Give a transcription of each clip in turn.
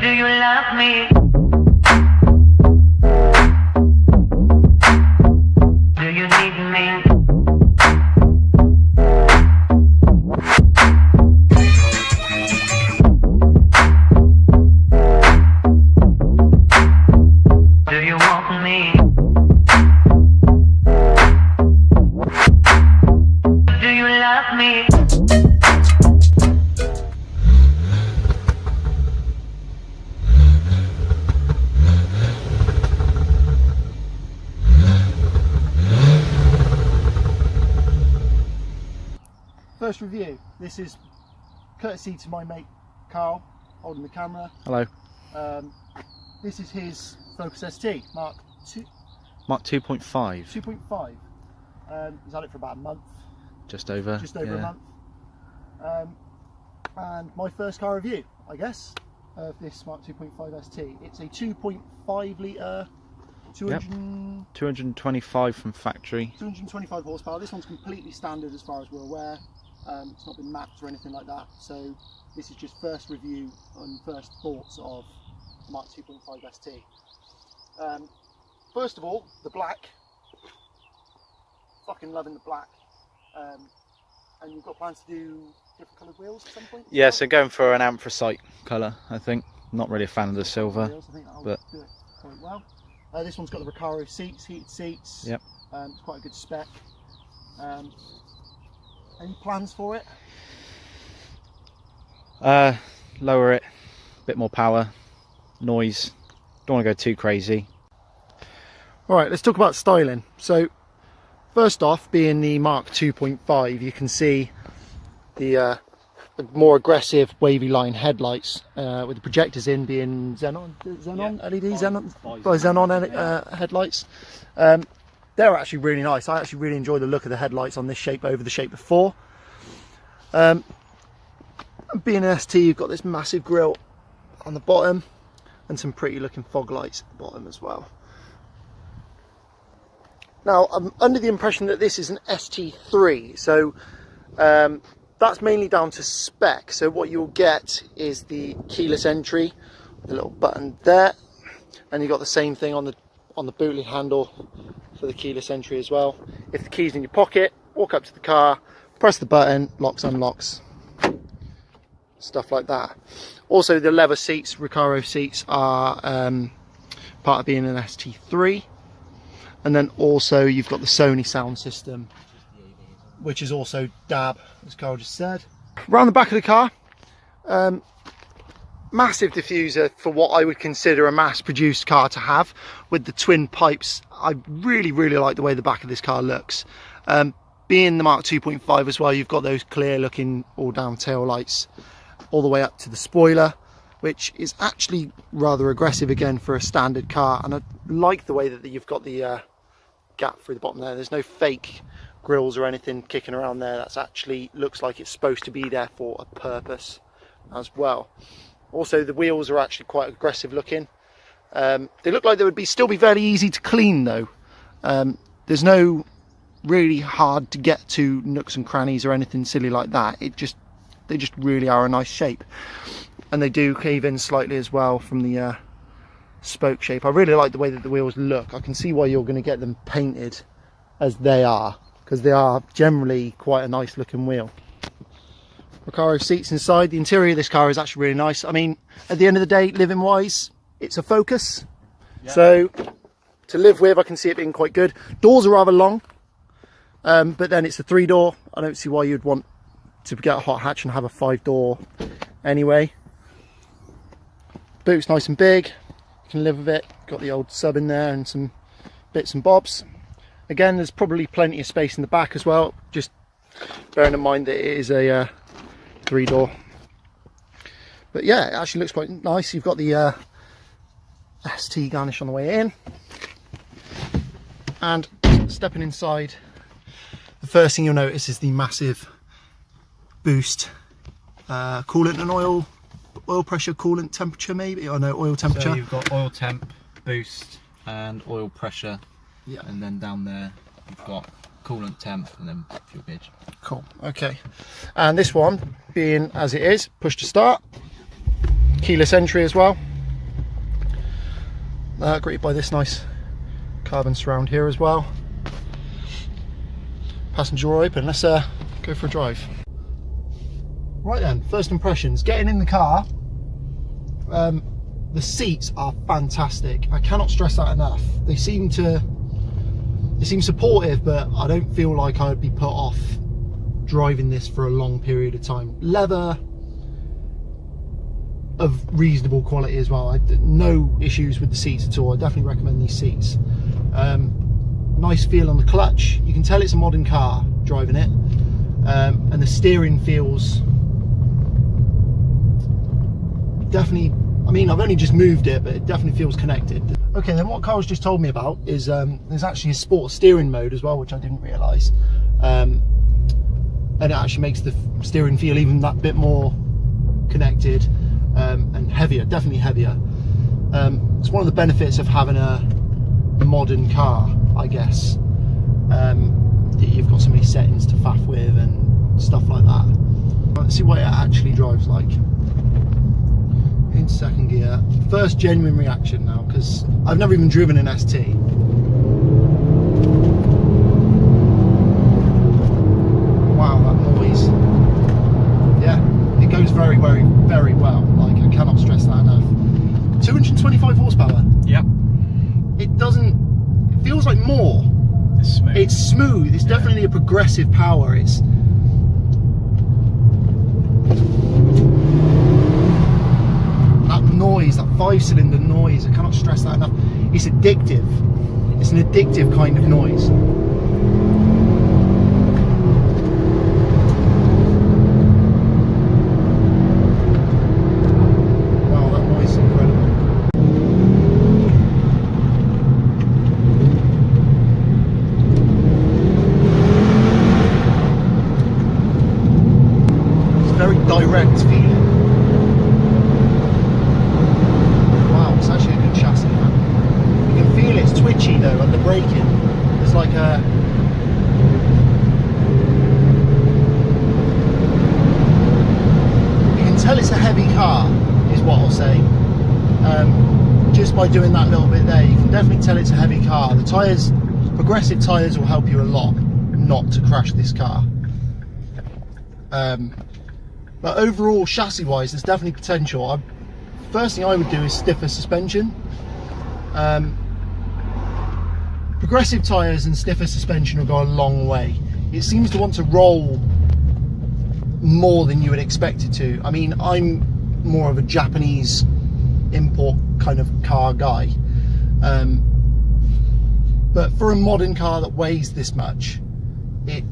Do you love me? Do you need me? Do you want me? Do you love me? First review. This is courtesy to my mate Carl, holding the camera. Hello. This is his Focus ST Mark 2.5. 2.5. He's had it for about a month. Just over A month. And my first car review, I guess, of this Mark 2.5 ST. It's a 2.5 litre, 225 from factory. 225 horsepower. This one's completely standard as far as we're aware. It's not been mapped or anything like that. So this is just first review and first thoughts of Mark 2.5 ST. First of all, the black. Fucking loving the black. And you've got plans to do different coloured wheels at some point? Yeah, so going for an anthracite colour, I think. Not really a fan of the silver, Wheels, I think that'll but do it quite well. This one's got the Recaro seats, heated seats. Yep. It's quite a good spec. Any plans for it? Lower it, bit more power, noise. Don't want to go too crazy. All right, let's talk about styling. So first off, being the Mark 2.5, you can see the more aggressive wavy line headlights with the projectors in being Xenon LED, Xenon headlights. They're actually really nice. I actually really enjoy the look of the headlights on this shape over the shape before. Being an ST, you've got this massive grille on the bottom and some pretty looking fog lights at the bottom as well. Now, I'm under the impression that this is an ST-3, so that's mainly down to spec. So what you'll get is the keyless entry, the little button there, and you've got the same thing on the boot lid handle for the keyless entry as well. If the key's in your pocket, walk up to the car, press the button, locks, unlocks, stuff like that. Also, the leather seats, Recaro seats, are part of being an ST3. And then also you've got the Sony sound system, which is also DAB, as Carl just said. Around the back of the car, massive diffuser for what I would consider a mass-produced car to have, with the twin pipes. I really like the way the back of this car looks. Being the Mark 2.5 as well, you've got those clear looking all down tail lights all the way up to the spoiler, which is actually rather aggressive again for a standard car. And I like the way that you've got the gap through the bottom there. There's no fake grills or anything kicking around there. That's actually looks like it's supposed to be there for a purpose as well. Also, the wheels are actually quite aggressive looking. They look like they would still be fairly easy to clean though. There's no really hard to get to nooks and crannies or anything silly like that. They just really are a nice shape, and they do cave in slightly as well from the spoke shape. I really like the way that the wheels look. I can see why you're going to get them painted as they are, because they are generally quite a nice looking wheel. Recaro seats inside. The interior of this car is actually really nice. I mean, at the end of the day, living wise, it's a Focus, so to live with, I can see it being quite good. Doors are rather long, but then it's a 3-door. I don't see why you'd want to get a hot hatch and have a 5-door anyway. Boot's nice and big, you can live with it. Got the old sub in there and some bits and bobs. Again, there's probably plenty of space in the back as well, just bearing in mind that it is a 3-door. But yeah, it actually looks quite nice. You've got the ST garnish on the way in, and stepping inside, the first thing you'll notice is the massive boost coolant and oil pressure, coolant temperature, maybe, or no, oil temperature. So you've got oil temp, boost and oil pressure, and then down there you've got coolant temp and then fuel gauge. Cool, okay. And this one being as it is, push to start, keyless entry as well, greeted by this nice carbon surround here as well. Passenger door open. Let's go for a drive. Right then, first impressions. Getting in the car, the seats are fantastic. I cannot stress that enough. They seem supportive, but I don't feel like I'd be put off driving this for a long period of time. Leather of reasonable quality as well. No issues with the seats at all. I definitely recommend these seats. Nice feel on the clutch. You can tell it's a modern car driving it, and the steering feels definitely, I mean, I've only just moved it, but it definitely feels connected. Okay, then what Carl's just told me about is there's actually a sport steering mode as well, which I didn't realise, and it actually makes the steering feel even that bit more connected and heavier, definitely heavier. It's one of the benefits of having a modern car, I guess, that you've got so many settings to faff with and stuff like that. Let's see what it actually drives like. In second gear, first genuine reaction now, because I've never even driven an ST. Wow, that noise. Yeah, it goes very, very, very well. Like, I cannot stress that enough. 225 horsepower. Yep. It feels like more. It's smooth. It's smooth. It's definitely a progressive power. It's that noise, that 5-cylinder noise, I cannot stress that enough. It's addictive. It's an addictive kind of noise. Wow, that noise is incredible. It's very direct feeling. Twitchy though at the braking. There's like a you can tell it's a heavy car, is what I'll say. Just by doing that little bit there, you can definitely tell it's a heavy car. The tyres, progressive tyres, will help you a lot not to crash this car. But overall, chassis wise, there's definitely potential. First thing I would do is stiffer suspension. Progressive tyres and stiffer suspension will go a long way. It seems to want to roll more than you would expect it to. I mean, I'm more of a Japanese import kind of car guy, but for a modern car that weighs this much, it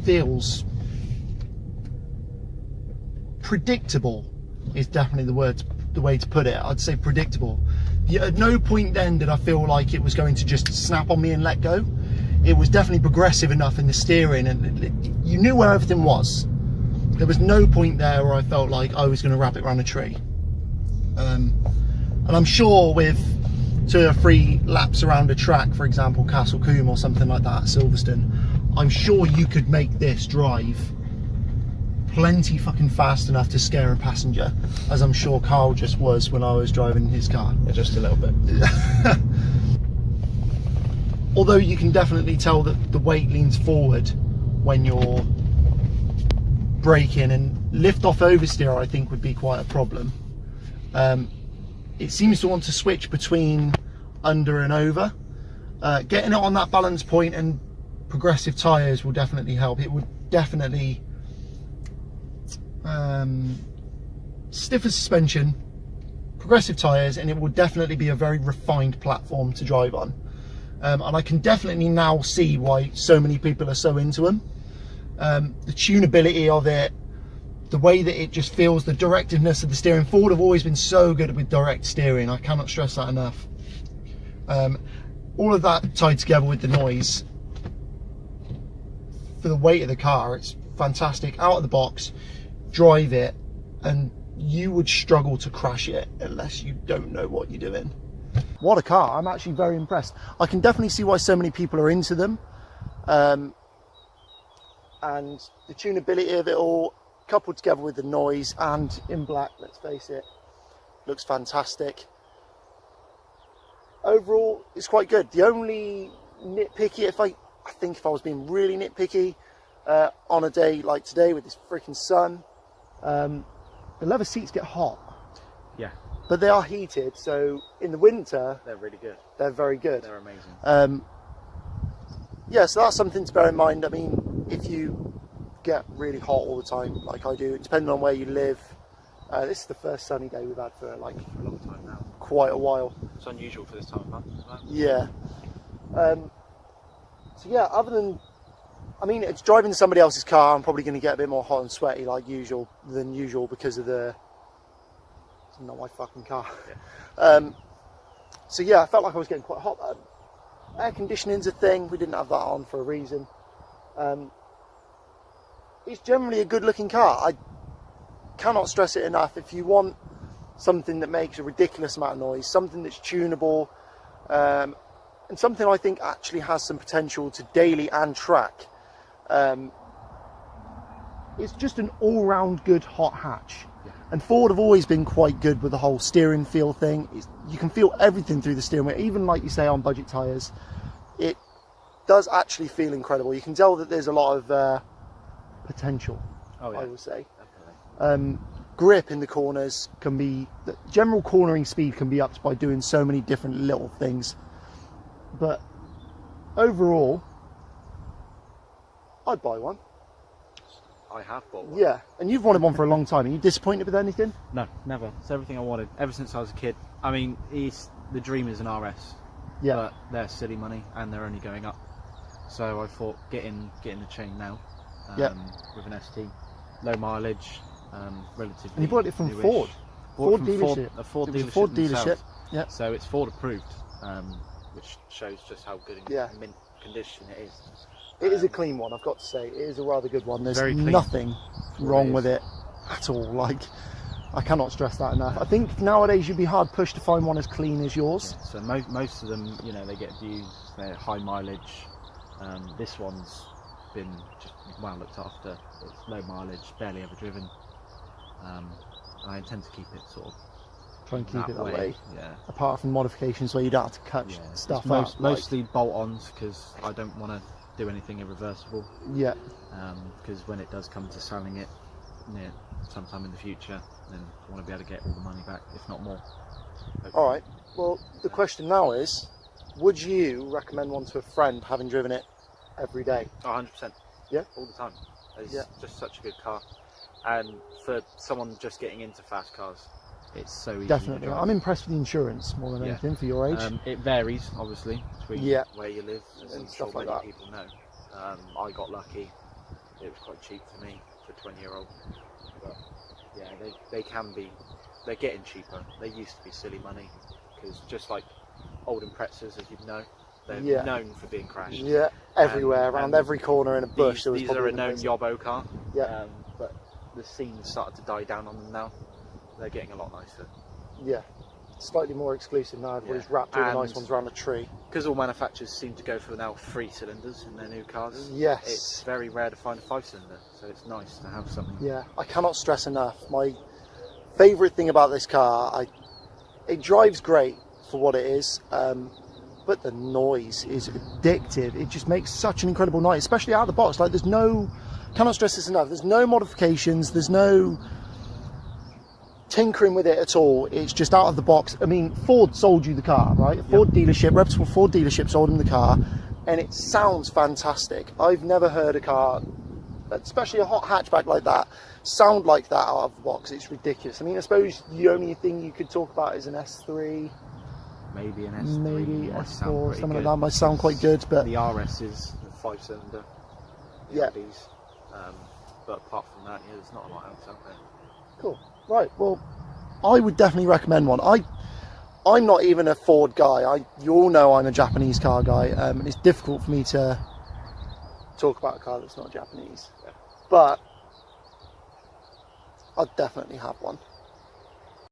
feels predictable is definitely the way to put it. I'd say predictable. At no point then did I feel like it was going to just snap on me and let go. It was definitely progressive enough in the steering, and you knew where everything was. There was no point there where I felt like I was going to wrap it around a tree. And I'm sure with 2 or 3 laps around a track, for example Castle Combe or something like that, Silverstone, I'm sure you could make this drive plenty fucking fast enough to scare a passenger, as I'm sure Carl just was when I was driving his car. Yeah, just a little bit. Although you can definitely tell that the weight leans forward when you're braking, and lift off oversteer I think would be quite a problem. It seems to want to switch between under and over. Getting it on that balance point and progressive tyres will definitely help. It would definitely stiffer suspension, progressive tyres, and it will definitely be a very refined platform to drive on. And I can definitely now see why so many people are so into them. The tunability of it, the way that it just feels, the directiveness of the steering. Ford have always been so good with direct steering, I cannot stress that enough. All of that tied together with the noise, for the weight of the car, it's fantastic. Out of the box, drive it, and you would struggle to crash it unless you don't know what you're doing. What a car. I'm actually very impressed. I can definitely see why so many people are into them, and the tunability of it all coupled together with the noise, and in black, let's face it, looks fantastic. overall, it's quite good. The only nitpicky, I think if I was being really nitpicky, on a day like today with this freaking sun, the leather seats get hot. Yeah. But they are heated, so in the winter, They're really good. they're very good. They're amazing. Yeah, so that's something to bear in mind. I mean, if you get really hot all the time, like I do, depending on where you live, this is the first sunny day we've had for like For a long time now. quite a while. It's unusual for this time of month as well. Yeah. So yeah, other than, I mean, it's driving somebody else's car, I'm probably going to get a bit more hot and sweaty than usual because of it's not my fucking car. Yeah. So yeah, I felt like I was getting quite hot. Air conditioning's a thing. We didn't have that on for a reason. It's generally a good looking car. I cannot stress it enough. If you want something that makes a ridiculous amount of noise, something that's tunable, and something I think actually has some potential to daily and track, it's just an all-round good hot hatch. Yeah. And Ford have always been quite good with the whole steering feel thing. You can feel everything through the steering wheel, even like you say on budget tyres. It does actually feel incredible. You can tell that there's a lot of potential, Oh yeah. I will say. Definitely. Grip in the corners can be, the general cornering speed can be upped by doing so many different little things. But overall, I'd buy one. I have bought one. Yeah, and you've wanted one for a long time. Are you disappointed with anything? No, never. It's everything I wanted ever since I was a kid. I mean, the dream is an RS. Yeah. But they're silly money and they're only going up. So I thought, get in the chain now. Yeah. With an ST, low mileage, relatively. And you bought it from newish. Ford. Bought Ford from dealership. A Ford It was dealership. a Ford dealership. themselves. Yeah. So it's Ford approved, which shows just how good in Yeah. mint condition it is. It is a clean one, I've got to say. It is a rather good one. There's Very clean. nothing wrong it with it at all. Like, I cannot stress that enough. I think nowadays you'd be hard pushed to find one as clean as yours. Yeah, so most of them, you know, they get views, they're high mileage. This one's been just well looked after. It's low mileage, barely ever driven. I intend to keep it sort of Try and keep it that way. Yeah. Apart from modifications where you don't have to cut Yeah. stuff It's out. mostly bolt-ons because I don't want to do anything irreversible. Yeah. Because when it does come to selling it, yeah, sometime in the future, then I want to be able to get all the money back, if not more. All right. Well, the question now is, would you recommend one to a friend having driven it every day? 100%. Yeah? All the time. It's Yeah. just such a good car. And for someone just getting into fast cars, it's so easy. Definitely. to drive. I'm impressed with the insurance more than Yeah. anything for your age. It varies, obviously, between Yeah. where you live, as And I'm stuff sure like many that. people know. I got lucky. It was quite cheap for me, for a 20-year-old. But yeah, they can be. They're getting cheaper. They used to be silly money, because just like old Imprezas, as you know, they're Yeah. known for being crashed. Yeah, everywhere, And- around and every corner in a bush. there was These are probably a known an yobbo car. Yeah. But the scene's started to die down on them now. They're getting a lot nicer. Yeah, slightly more exclusive now. Everybody's Yeah. wrapped all the nice And- ones around a tree. Because all manufacturers seem to go for now 3 cylinders in their new cars. Yes. It's very rare to find a 5-cylinder, so it's nice to have something. Yeah, I cannot stress enough. My favourite thing about this car, it drives great for what it is, but the noise is addictive. It just makes such an incredible noise, especially out of the box. Like, cannot stress this enough, there's no modifications, there's no tinkering with it at all. It's just out of the box. I mean, Ford sold you the car, right? A Ford dealership, reputable Ford dealership sold him the car, and it sounds fantastic. I've never heard a car, especially a hot hatchback like that, sound like that out of the box. It's ridiculous. I mean, I suppose the only thing you could talk about is an S3, Maybe an S3, maybe might sound S4, pretty something like good. that might sound quite good, but The RS is a 5-cylinder. the Yeah. Audis. But apart from that, yeah, there's not a lot else out there. cool. Right, well, I would definitely recommend one. I'm not even a Ford guy. You all know I'm a Japanese car guy, and it's difficult for me to talk about a car that's not Japanese. Yeah. But I'd definitely have one.